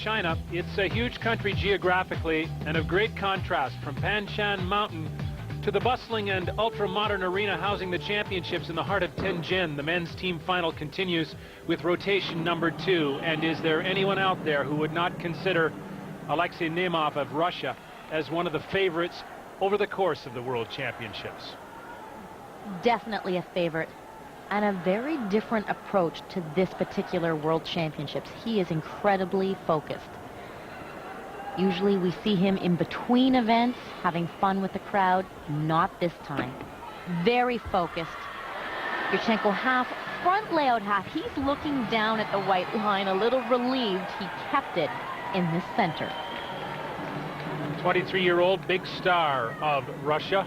China. It's a huge country geographically and of great contrast from Panshan Mountain to the bustling and ultra-modern arena housing the championships in the heart of Tianjin. The men's team final continues with rotation number 2. And is there anyone out there who would not consider Alexei Nemov of Russia as one of the favorites over the course of the World Championships? Definitely a favorite, and a very different approach to this particular World Championships. He is incredibly focused. Usually we see him in between events, having fun with the crowd. Not this time. Very focused. Yurchenko half, front layout half. He's looking down at the white line, a little relieved he kept it in the center. 23-year-old big star of Russia.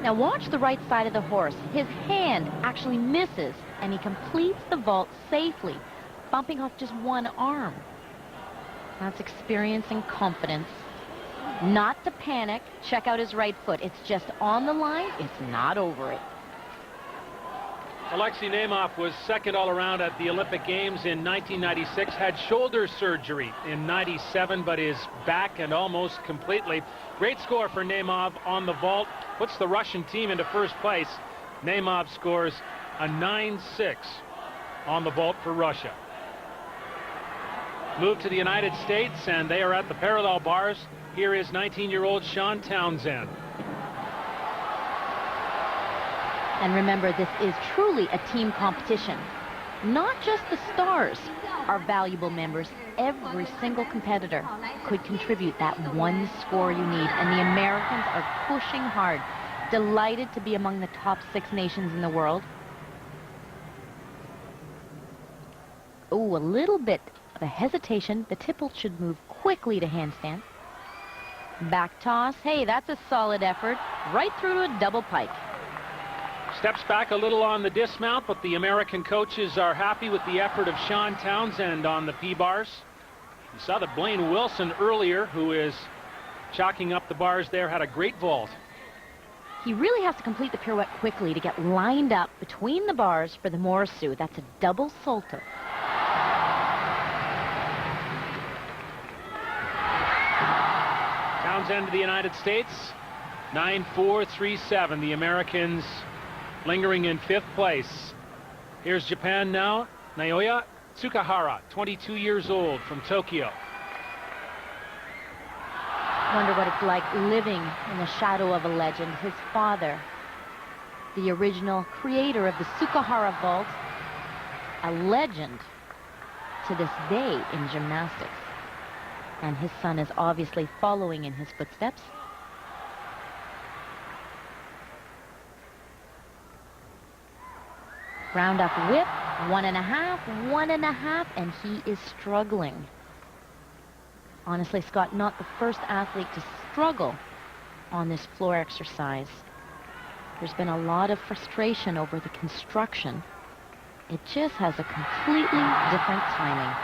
Now watch the right side of the horse. His hand actually misses, and he completes the vault safely, bumping off just one arm. That's experience and confidence. Not to panic. Check out his right foot. It's just on the line. It's not over it. Alexei Nemov was second all around at the Olympic Games in 1996, had shoulder surgery in 97, but is back and almost completely. Great score for Nemov on the vault. Puts the Russian team into first place. Nemov scores a 9.6 on the vault for Russia. Move to the United States, and they are at the parallel bars. Here is 19-year-old Sean Townsend. And remember, this is truly a team competition. Not just the stars are valuable members. Every single competitor could contribute that one score you need. And the Americans are pushing hard. Delighted to be among the top 6 nations in the world. Oh, a little bit of a hesitation. The tipple should move quickly to handstand. Back toss. Hey, that's a solid effort. Right through to a double pike. Steps back a little on the dismount, but the American coaches are happy with the effort of Sean Townsend on the P-bars. You saw that Blaine Wilson earlier, who is chalking up the bars there, had a great vault. He really has to complete the pirouette quickly to get lined up between the bars for the Morrisou. That's a double salto. Townsend to the United States, 9.437. The Americans lingering in 5th place. Here's Japan now. Naoya Tsukahara, 22 years old, from Tokyo. Wonder what it's like living in the shadow of a legend. His father, the original creator of the Tsukahara vault, a legend to this day in gymnastics. And his son is obviously following in his footsteps. Round up whip, 1.5, 1.5, and he is struggling. Honestly, Scott, not the first athlete to struggle on this floor exercise. There's been a lot of frustration over the construction. It just has a completely different timing.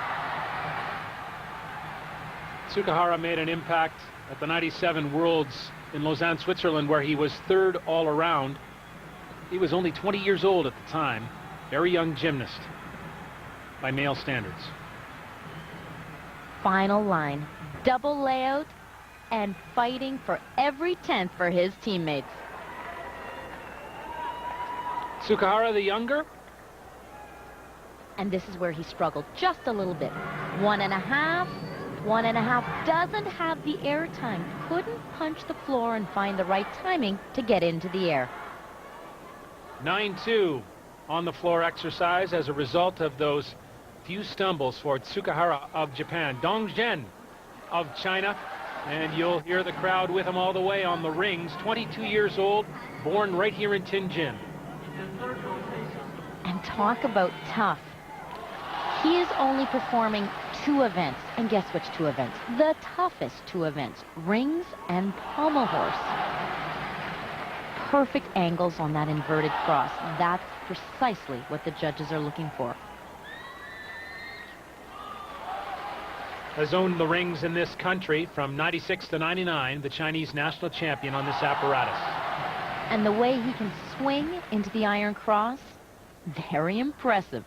Tsukahara made an impact at the 97 Worlds in Lausanne, Switzerland, where he was 3rd all around. He was only 20 years old at the time. Very young gymnast by male standards. Final line. Double layout and fighting for every 10th for his teammates. Tsukahara the younger. And this is where he struggled just a little bit. 1.5, 1.5. Doesn't have the air time. Couldn't punch the floor and find the right timing to get into the air. 9.2 on the floor exercise as a result of those few stumbles for Tsukahara of Japan. Dong Zhen of China, and you'll hear the crowd with him all the way on the rings. 22 years old, born right here in Tianjin. And talk about tough. He is only performing 2 events, and guess which 2 events? The toughest 2 events, rings and pommel horse. Perfect angles on that inverted cross. That's precisely what the judges are looking for. Has owned the rings in this country from 96 to 99, the Chinese national champion on this apparatus. And the way he can swing into the iron cross, very impressive.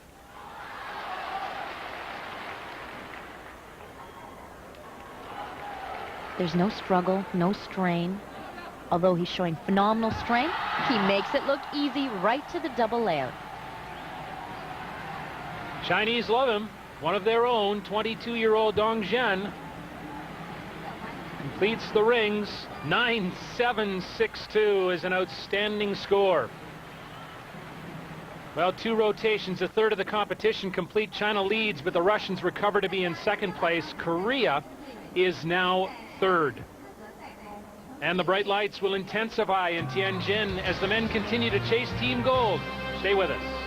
There's no struggle, no strain. Although he's showing phenomenal strength, he makes it look easy right to the double layer. Chinese love him. One of their own, 22-year-old Dong Zhen, completes the rings. 9-7-6-2 is an outstanding score. Well, 2 rotations, a third of the competition complete. China leads, but the Russians recover to be in second place. Korea is now third. And the bright lights will intensify in Tianjin as the men continue to chase team gold. Stay with us.